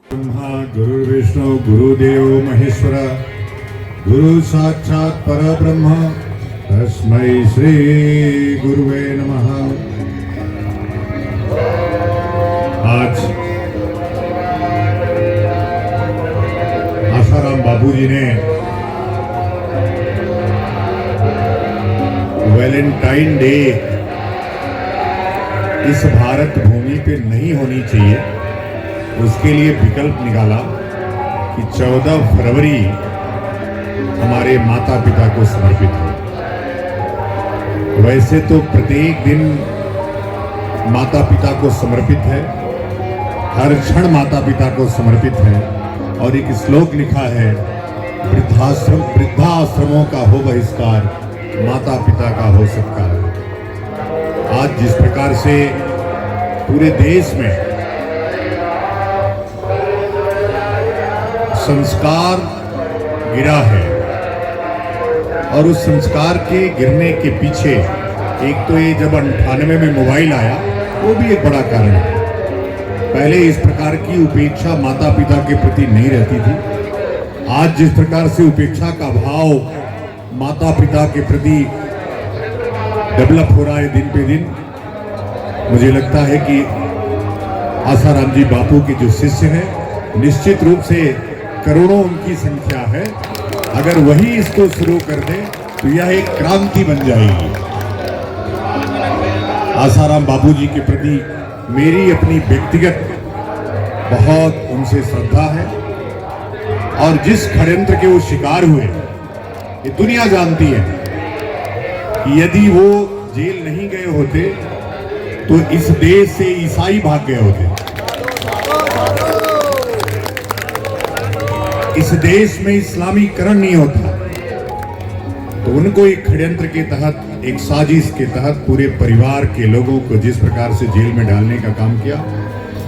ब्रह्मा गुरुर्विष्णु गुरुदेव महेश्वर गुरु साक्षात परब्रह्म तस्मै श्री गुरुवे नमः। आज आसाराम बाबूजी ने वैलेंटाइन डे इस भारत भूमि पे नहीं होनी चाहिए, उसके लिए विकल्प निकाला कि 14 फरवरी हमारे माता पिता को समर्पित है। वैसे तो प्रत्येक दिन माता पिता को समर्पित है, हर क्षण माता पिता को समर्पित है। और एक श्लोक लिखा है, वृद्धाश्रमों का हो बहिष्कार, माता पिता का हो सत्कार। आज जिस प्रकार से पूरे देश में संस्कार गिरा है और उस संस्कार के गिरने के पीछे एक तो ये जब 98 में मोबाइल आया वो भी एक बड़ा कारण है। पहले इस प्रकार की उपेक्षा माता पिता के प्रति नहीं रहती थी। आज जिस प्रकार से उपेक्षा का भाव माता पिता के प्रति डेवलप हो रहा है दिन पे दिन, मुझे लगता है कि आसाराम जी बापू के जो शिष्य हैं, निश्चित रूप से करोड़ों उनकी संख्या है, अगर वही इसको शुरू कर दे तो यह एक क्रांति बन जाएगी। आसाराम बाबूजी के प्रति मेरी अपनी व्यक्तिगत बहुत उनसे श्रद्धा है और जिस षड्यंत्र के वो शिकार हुए, ये दुनिया जानती है कि यदि वो जेल नहीं गए होते तो इस देश से ईसाई भाग गए होते। इस देश में इस्लामीकरण नहीं होता। तो उनको एक षड्यंत्र के तहत, एक साजिश के तहत पूरे परिवार के लोगों को जिस प्रकार से जेल में डालने का काम किया,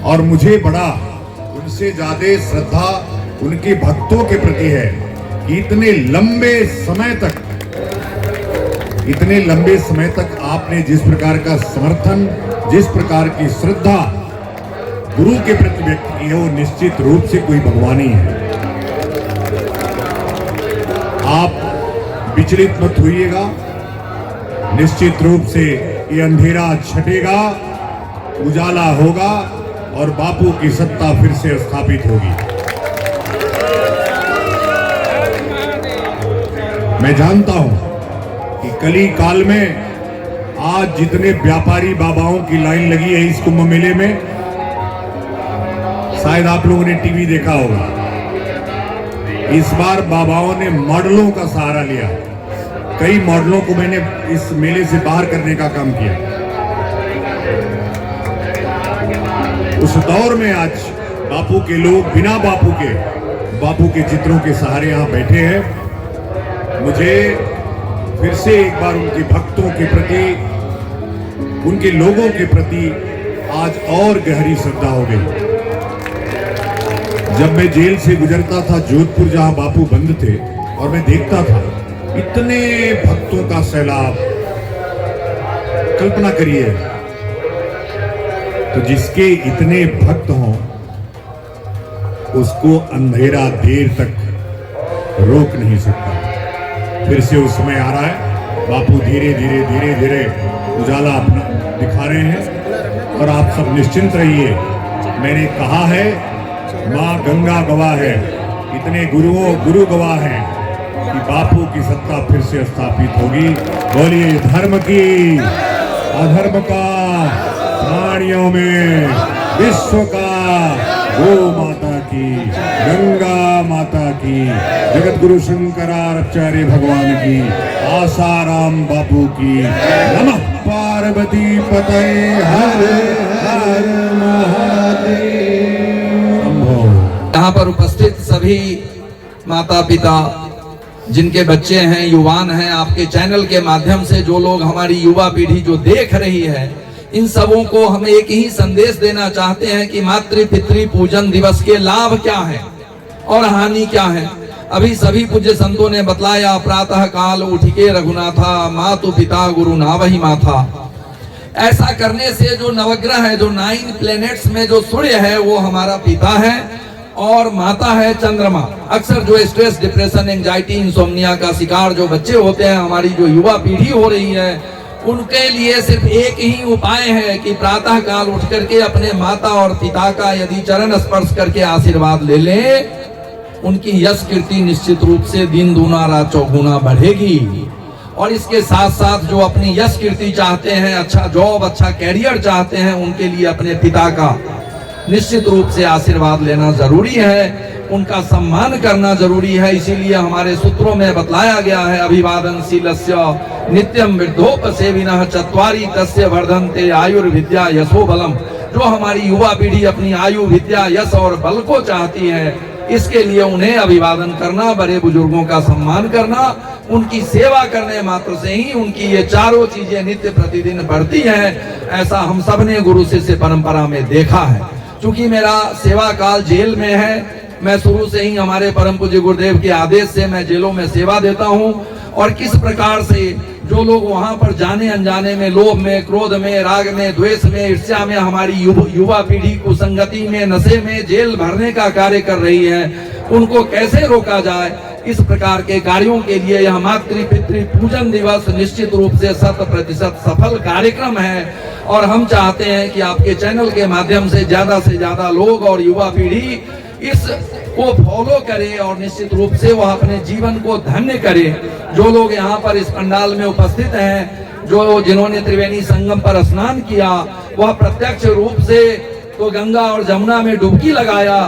और मुझे बड़ा उनसे ज्यादा श्रद्धा उनके भक्तों के प्रति है कि इतने लंबे समय तक आपने जिस प्रकार का समर्थन, जिस प्रकार की श्रद्धा गुरु के प्रति व्यक्त की है, वो निश्चित रूप से कोई भगवानी है। आप विचलित मत होइएगा, निश्चित रूप से ये अंधेरा छटेगा, उजाला होगा और बापू की सत्ता फिर से स्थापित होगी। मैं जानता हूं कि कली काल में आज जितने व्यापारी बाबाओं की लाइन लगी है इस कुंभ मेले में, शायद आप लोगों ने टीवी देखा होगा। इस बार बाबाओं ने मॉडलों का सहारा लिया। कई मॉडलों को मैंने इस मेले से बाहर करने का काम किया। उस दौर में आज बापू के लोग बिना बापू के चित्रों के सहारे यहां बैठे हैं। मुझे फिर से एक बार उनके भक्तों के प्रति, उनके लोगों के प्रति आज और गहरी श्रद्धा हो गई। जब मैं जेल से गुजरता था जोधपुर, जहां बापू बंद थे, और मैं देखता था इतने भक्तों का सैलाब, कल्पना करिए, तो जिसके इतने भक्त हों उसको अंधेरा देर तक रोक नहीं सकता। फिर से उस समय आ रहा है, बापू धीरे धीरे उजाला अपना दिखा रहे हैं और आप सब निश्चिंत रहिए। मैंने कहा है, मां गंगा गवाह है, इतने गुरु गवाह हैं कि बापू की सत्ता फिर से स्थापित होगी। बोलिए धर्म की, अधर्म का, प्राणियों में, विश्व का, गो माता की, गंगा माता की, जगत गुरु शंकराचार्य भगवान की, आसाराम बापू की। नमः पार्वती पतये हर हर महादेव। यहाँ पर उपस्थित सभी माता पिता, जिनके बच्चे हैं, युवान हैं, आपके चैनल के माध्यम से जो लोग, हमारी युवा पीढ़ी जो देख रही है, इन सबों को हम एक ही संदेश देना चाहते हैं कि मातृ पितृ पूजन दिवस के लाभ क्या है और हानि क्या है। अभी सभी पूज्य संतों ने बतलाया, प्रातः काल उठ के रघुनाथा, मातु पिता गुरु नावहि माथा। ऐसा करने से जो नवग्रह है, जो 9 प्लैनेट्स में जो सूर्य है वो हमारा पिता है और माता है चंद्रमा। अक्सर जो स्ट्रेस, डिप्रेशन, एंजाइटी, इंसोम्निया का शिकार जो बच्चे होते हैं, हमारी जो युवा पीढ़ी हो रही है, उनके लिए सिर्फ एक ही उपाय है कि प्रातः काल उठ करके अपने माता और पिता का यदि चरण स्पर्श करके आशीर्वाद ले लें, उनकी यश कीर्ति निश्चित रूप से दिन दूना रात चौगुना बढ़ेगी। और इसके साथ साथ जो अपनी यश कीर्ति चाहते हैं, अच्छा जॉब, अच्छा कैरियर चाहते हैं, उनके लिए अपने पिता का निश्चित रूप से आशीर्वाद लेना जरूरी है, उनका सम्मान करना जरूरी है। इसीलिए हमारे सूत्रों में बतलाया गया है, अभिवादनशीलस्य नित्यम वृद्धोपसेविनः चत्वारि तस्य वर्धन्ते आयुर्विद्या यशो बलम। जो हमारी युवा पीढ़ी अपनी आयु, विद्या, यश और बल को चाहती है, इसके लिए उन्हें अभिवादन करना, बड़े बुजुर्गों का सम्मान करना, उनकी सेवा करने मात्र से ही उनकी ये चारों चीजें नित्य प्रतिदिन बढ़ती हैं। ऐसा हम सब ने गुरु शिष्य परंपरा में देखा है। चूंकि मेरा सेवा काल जेल में है, मैं शुरू से ही हमारे परम पूज्य गुरुदेव के आदेश से मैं जेलों में सेवा देता हूं, और किस प्रकार से जो लोग वहां पर जाने अनजाने में, लोभ में, क्रोध में, राग में, द्वेष में, ईर्ष्या में हमारी युवा पीढ़ी कुसंगति में, नशे में जेल भरने का कार्य कर रही है, उनको कैसे रोका जाए, इस प्रकार के कार्यों के लिए यह मातृ पितृ पूजन दिवस निश्चित रूप से 100% सफल कार्यक्रम है। और हम चाहते हैं कि आपके चैनल के माध्यम से ज्यादा लोग और युवा पीढ़ी इस को फॉलो करे और निश्चित रूप से वह अपने जीवन को धन्य करे। जो लोग यहाँ पर इस पंडाल में उपस्थित हैं, जो जिन्होंने त्रिवेणी संगम पर स्नान किया, वह प्रत्यक्ष रूप से तो गंगा और जमुना में डुबकी लगाया,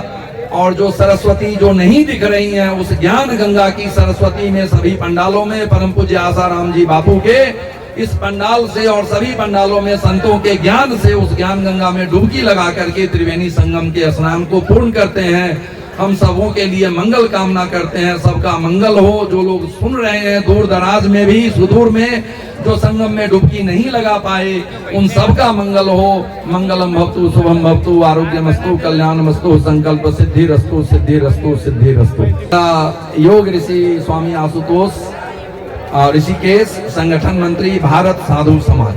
और जो सरस्वती जो नहीं दिख रही हैं, उस ज्ञान गंगा की सरस्वती में सभी पंडालों में परम पूज्य आसाराम जी बापू के इस पंडाल से और सभी पंडालों में संतों के ज्ञान से उस ज्ञान गंगा में डुबकी लगा करके त्रिवेणी संगम के स्नान को पूर्ण करते हैं। हम सबों के लिए मंगल कामना करते हैं, सबका मंगल हो। जो लोग सुन रहे हैं दूर दराज में भी, सुदूर में, जो संगम में डुबकी नहीं लगा पाए, उन सबका मंगल हो। मंगलम भवतु, शुभम भवतु, आरोग्यमस्तु, कल्याणमस्तु, संकल्प सिद्धिरस्तु, सिद्धिरस्तु, सिद्धिरस्तु। योग ऋषि स्वामी आशुतोष ऋषिकेश, संगठन मंत्री, भारत साधु समाज।